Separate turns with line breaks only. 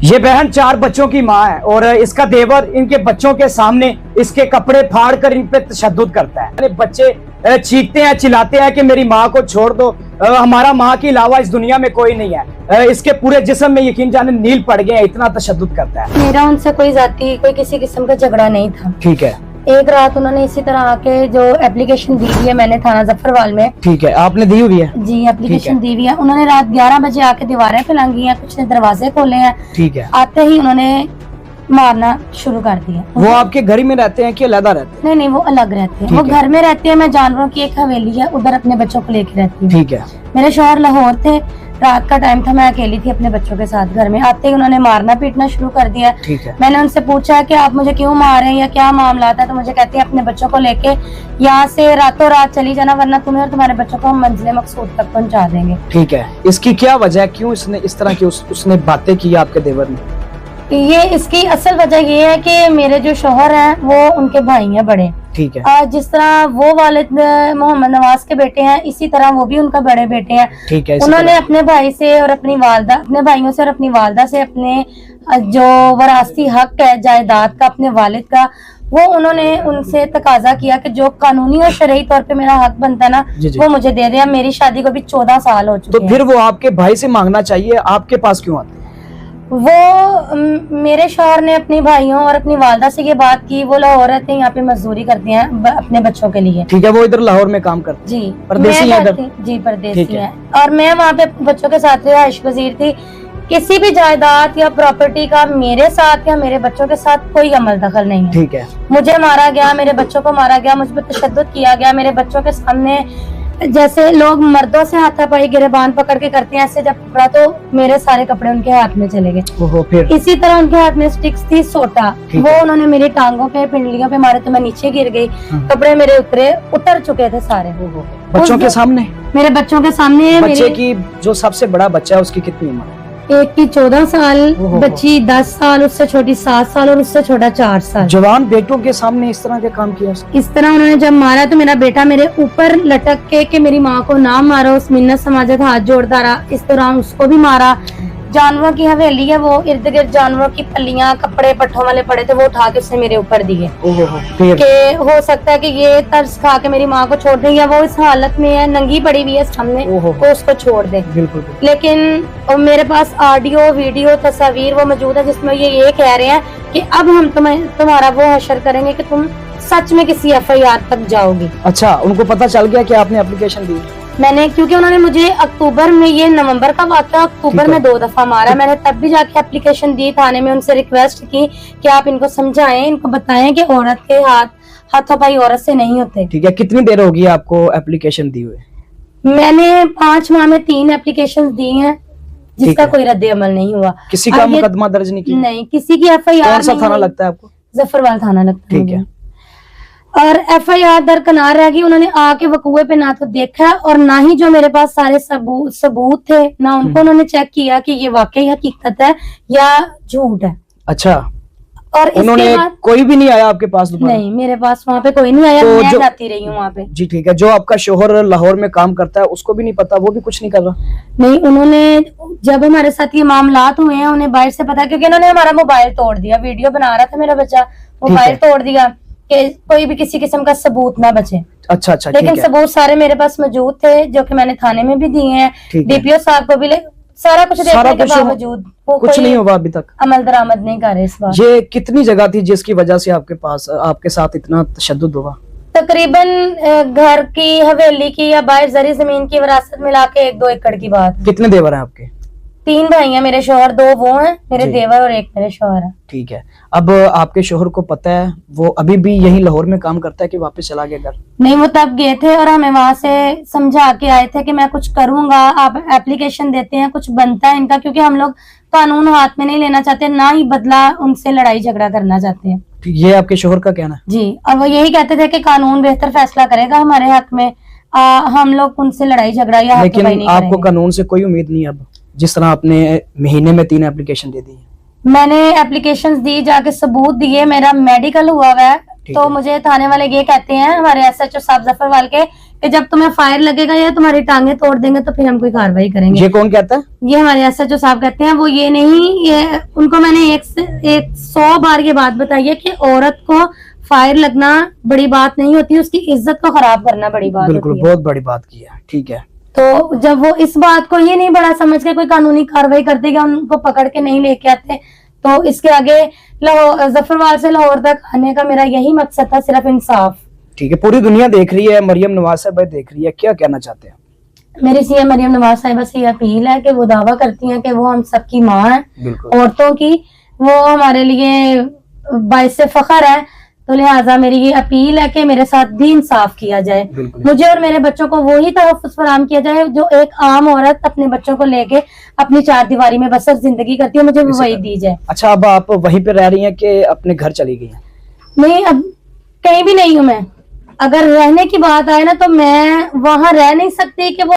ये बहन 4 बच्चों की माँ है और इसका देवर इनके बच्चों के सामने इसके कपड़े फाड़ कर इन पे तशद्दुद करता है। बच्चे चीखते हैं, चिल्लाते हैं कि मेरी माँ को छोड़ दो, हमारा माँ के अलावा इस दुनिया में कोई नहीं है। इसके पूरे जिस्म में यकीन जाने नील पड़ गए हैं, इतना तशद्दुद करता है।
मेरा उनसे कोई जाती कोई किसी किस्म का झगड़ा नहीं था।
ठीक है।
एक रात उन्होंने इसी तरह आके जो एप्लीकेशन दी हुई है मैंने थाना जफरवाल में।
ठीक है, आपने दी हुई है?
जी, एप्लीकेशन दी हुई है। उन्होंने रात 11 बजे आके दीवारें फैलांगी हैं, कुछ ने दरवाजे खोले हैं।
ठीक है।
आते ही उन्होंने मारना शुरू कर दिया।
वो आपके घर में रहते हैं कि अलग रहते हैं?
नहीं, वो अलग रहते हैं। वो घर में रहते हैं, मैं जानवरों की एक हवेली है उधर अपने बच्चों को लेके रहती हूँ।
ठीक है।
मेरे शौहर लाहौर थे, रात का टाइम था, मैं अकेली थी अपने बच्चों के साथ घर में। आते ही उन्होंने मारना पीटना शुरू कर दिया।
ठीक है।
मैंने उनसे पूछा कि आप मुझे क्यों मार रहे हैं या क्या मामला था, तो मुझे कहते हैं अपने बच्चों को लेके यहाँ से रातों रात चली जाना, वरना तुम्हें और तुम्हारे बच्चों को हम मंजिल मकसूद तक पहुँचा देंगे।
ठीक है। इसकी क्या वजह है, क्यों इसने इस तरह की उसने बातें की आपके देवर ने?
ये इसकी असल वजह ये है कि मेरे जो शौहर हैं वो उनके भाई हैं बड़े।
ठीक है।
जिस तरह वो वालिद मोहम्मद नवाज के बेटे हैं, इसी तरह वो भी उनका बड़े बेटे हैं।
ठीक है।
उन्होंने अपने भाई से और अपनी वालदा, अपने भाइयों से और अपनी वालदा से अपने जो वरासती हक है जायदाद का अपने वालिद का, वो उन्होंने उनसे तकाजा किया कि जो कानूनी और शरई तौर पे मेरा हक बनता ना वो मुझे दे दिया। मेरी शादी को भी 14 साल हो चुके हैं।
तो फिर वो आपके भाई से मांगना चाहिए, आपके पास क्यों आते?
वो मेरे शौहर ने अपने भाइयों और अपनी वालदा से ये बात की। वो लाहौर रहते हैं, यहाँ पे मजदूरी करते हैं अपने बच्चों के लिए।
ठीक है। वो इधर लाहौर में काम करते?
जी,
परदेसी है इधर?
जी, परदेसी है। और मैं वहाँ पे बच्चों के साथ रिहाइश पजीर थी। किसी भी जायदाद या प्रॉपर्टी का मेरे साथ या मेरे बच्चों के साथ कोई अमल दखल नहीं है। ठीक है। मुझे मारा गया, मेरे बच्चों को मारा गया, मुझ पर तशद्दुद किया गया। मेरे बच्चों के सामने जैसे लोग मर्दों से हाथापाई गिरबान पकड़ के करते हैं, ऐसे जब पकड़ा तो मेरे सारे कपड़े उनके हाथ में चले गए। फिर इसी तरह उनके हाथ में स्टिक्स थी, सोटा, वो उन्होंने मेरी टांगों पे पिंडलियों पे मारे तो मैं नीचे गिर गई। कपड़े मेरे उतर चुके थे सारे।
बच्चों के सामने? मेरे
बच्चों के सामने।
बच्चे की जो सबसे बड़ा बच्चा है उसकी कितनी उम्र?
एक की 14 साल, बच्ची 10 साल, उससे छोटी 7 साल और उससे छोटा 4 साल।
जवान बेटों के सामने इस तरह के काम किया?
इस तरह उन्होंने जब मारा तो मेरा बेटा मेरे ऊपर लटक के मेरी माँ को ना मारो, उस मिन्नत समाजत हाथ जोड़ता रहा। इस दौरान उसको भी मारा। जानवरों की हवेली है, वो इर्द गिर्द जानवरों की पल्लियां, कपड़े पट्टों वाले पड़े थे, वो उठा के उसने मेरे ऊपर दिए कि हो सकता है कि ये तर्स खा के मेरी माँ को छोड़ दे, या वो इस हालत में है, नंगी पड़ी हुई है सामने, तो उसको छोड़ दे। लेकिन मेरे पास ऑडियो वीडियो तस्वीर वो मौजूद है जिसमें ये कह रहे हैं कि अब हम तुम्हारा वो हशर करेंगे कि तुम सच में किसी FIR तक जाओगी।
अच्छा, उनको पता चल गया कि आपने एप्लीकेशन दी?
मैंने, क्योंकि उन्होंने मुझे अक्टूबर में, ये नवंबर का वाक़या, अक्टूबर में 2 दफा मारा। मैंने तब भी जाके एप्लीकेशन दी थाने में, उनसे रिक्वेस्ट की कि आप इनको समझाएं, इनको बताएं कि औरत के हाथापाई औरत से नहीं होते।
ठीक है। कितनी देर होगी आपको एप्लीकेशन दी हुए?
मैंने 5 माह में 3 एप्लीकेशन दी हैं जिसका कोई रद्द अमल नहीं हुआ।
किसी का मुकदमा दर्ज नहीं किया?
नहीं, किसी की FIR।
कौन सा थाना लगता है आपको?
जफरवाल थाना लगता है।
ठीक है।
और FIR दरकिनार रह गई। उन्होंने आके वकूए पे ना तो देखा और ना ही जो मेरे पास सारे सबूत थे ना उनको उन्होंने चेक किया कि ये वाकई हकीकत है या झूठ है।
अच्छा।
और
उन्होंने कोई भी नहीं आया आपके पास?
नहीं, मेरे पास वहाँ पे कोई नहीं आया। तो मैं जाती रही हूँ वहाँ पे।
जी, ठीक है। जो आपका शोहर लाहौर में काम करता है उसको भी नहीं पता? वो भी कुछ नहीं कर रहा?
नहीं, उन्होंने जब हमारे साथ ये मामलात हुए हैं उन्हें बाहर से पता, क्योंकि उन्होंने हमारा मोबाइल तोड़ दिया। वीडियो बना रहा था मेरा बच्चा, मोबाइल तोड़ दिया कि कोई भी किसी किस्म का सबूत ना बचे।
अच्छा।
लेकिन सबूत सारे मेरे पास मौजूद थे जो कि मैंने थाने में भी दिए हैं, DPO साहब को भी। सारा कुछ देखने के बावजूद कुछ नहीं हुआ अभी तक, अमल दरामद नहीं कर रहे इस बार।
ये कितनी जगह थी जिसकी वजह से आपके साथ इतना तशद्दुद हुआ?
तकरीबन घर की, हवेली की या बाहर जरी जमीन की वरासत मिला के 1-2 एकड़ की बात।
कितने देवर हैं आपके?
3 भाई हैं मेरे शौहर, 2 वो हैं मेरे देवर और 1 मेरे शौहर है।
ठीक है। अब आपके शौहर को पता है, वो अभी भी यही लाहौर में काम करता है कि वापस चला गया घर?
नहीं, वो तब गए थे और हमें वहाँ से समझा के आए थे कि मैं कुछ करूंगा, आप एप्लीकेशन देते हैं, कुछ बनता है इनका, क्योंकि हम लोग कानून हाथ में नहीं लेना चाहते, ना ही बदला उनसे लड़ाई झगड़ा करना चाहते हैं।
ये आपके शौहर का कहना है?
जी, और वो यही कहते थे कि कानून बेहतर फैसला करेगा हमारे हक में, हम लोग उनसे लड़ाई झगड़ा या
लेकिन आपको कानून से कोई उम्मीद नहीं? अब जिस तरह आपने महीने में 3 एप्लीकेशन दे दी?
मैंने एप्लीकेशंस दी, जाके सबूत दिए, मेरा मेडिकल हुआ है,
ठीक
तो
है।
मुझे थाने वाले ये कहते हैं, हमारे एसएचओ साहब जफरवाल के, कि जब तुम्हें फायर लगेगा या तुम्हारी टांगे तोड़ देंगे तो फिर हम कोई कार्रवाई करेंगे।
ये कौन कहता है?
ये हमारे एसएचओ साहब कहते हैं, वो ये नहीं, ये उनको मैंने 100 बार ये बात बताई है कि औरत को फायर लगना बड़ी बात नहीं होती, उसकी इज्जत को खराब करना बड़ी बात
बिल्कुल,
होती है।
बहुत बड़ी बात की है। ठीक है।
तो जब वो इस बात को ये नहीं बड़ा समझ के कोई कानूनी कार्रवाई करते कि उनको पकड़ के नहीं लेके आते, तो इसके आगे जफरवाल से लाहौर तक आने का मेरा यही मकसद था, सिर्फ इंसाफ।
ठीक है, पूरी दुनिया देख रही है, मरियम नवाज साहब देख रही है, क्या कहना चाहते हैं?
मेरी सीएम मरियम नवाज साहिबा से ये अपील है कि वो दावा करती हैं कि वो हम सबकी माँ है,
बिल्कुल।
औरतों की, वो हमारे लिए बाइस फखर है। तो लिहाजा मेरी ये अपील है कि मेरे साथ भी इंसाफ किया जाए,
बिल्कुल।
मुझे और मेरे बच्चों को वही तहफ़्फ़ुज़ फराहम किया जाए जो एक आम औरत अपने बच्चों को लेके अपनी चार दीवारी में बसर जिंदगी करती है, मुझे वो वही दी जाए।
अच्छा, अब आप वहीं पे रह रही हैं कि अपने घर चली गई हैं?
नहीं, अब कहीं भी नहीं हूँ मैं। अगर रहने की बात आए ना तो मैं वहां रह नहीं सकती कि वो